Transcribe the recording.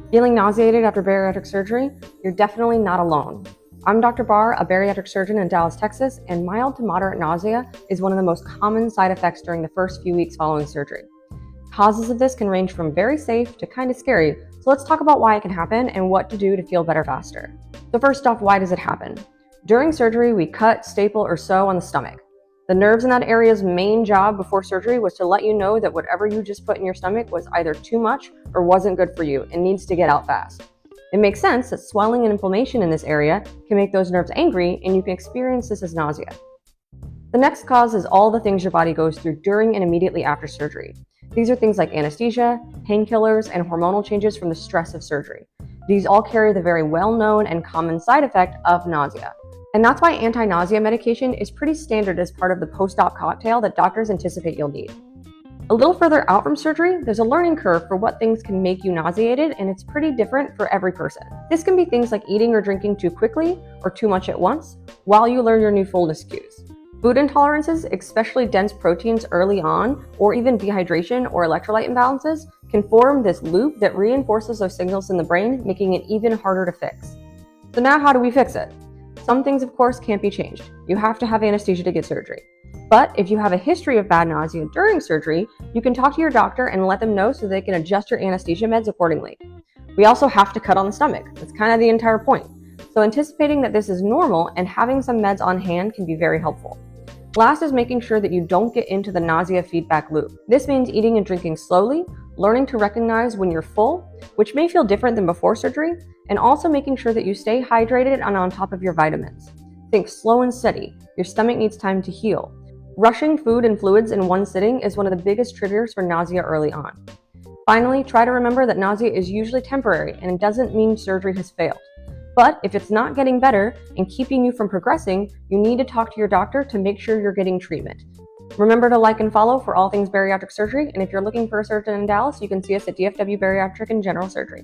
Feeling nauseated after bariatric surgery? You're definitely not alone. I'm Dr. Barr, a bariatric surgeon in Dallas, Texas, and mild to moderate nausea is one of the most common side effects during the first few weeks following surgery. Causes of this can range from very safe to kind of scary, so let's talk about why it can happen and what to do to feel better faster. So first off, why does it happen? During surgery, we cut, staple, or sew on the stomach. The nerves in that area's main job before surgery was to let you know that whatever you just put in your stomach was either too much or wasn't good for you and needs to get out fast. It makes sense that swelling and inflammation in this area can make those nerves angry, and you can experience this as nausea. The next cause is all the things your body goes through during and immediately after surgery. These are things like anesthesia, painkillers, and hormonal changes from the stress of surgery. These all carry the very well-known and common side effect of nausea. And that's why anti-nausea medication is pretty standard as part of the post-op cocktail that doctors anticipate you'll need. A little further out from surgery, there's a learning curve for what things can make you nauseated, and it's pretty different for every person. This can be things like eating or drinking too quickly or too much at once while you learn your new fullness cues. Food intolerances, especially dense proteins early on, or even dehydration or electrolyte imbalances, can form this loop that reinforces those signals in the brain, making it even harder to fix. So now how do we fix it? Some things, of course, can't be changed. You have to have anesthesia to get surgery. But if you have a history of bad nausea during surgery, you can talk to your doctor and let them know so they can adjust your anesthesia meds accordingly. We also have to cut on the stomach. That's kind of the entire point. So anticipating that this is normal and having some meds on hand can be very helpful. Last is making sure that you don't get into the nausea feedback loop. This means eating and drinking slowly, learning to recognize when you're full, which may feel different than before surgery, and also making sure that you stay hydrated and on top of your vitamins. Think slow and steady. Your stomach needs time to heal. Rushing food and fluids in one sitting is one of the biggest triggers for nausea early on. Finally, try to remember that nausea is usually temporary and it doesn't mean surgery has failed. But if it's not getting better and keeping you from progressing, you need to talk to your doctor to make sure you're getting treatment. Remember to like and follow for all things bariatric surgery, and if you're looking for a surgeon in Dallas, you can see us at DFW Bariatric and General Surgery.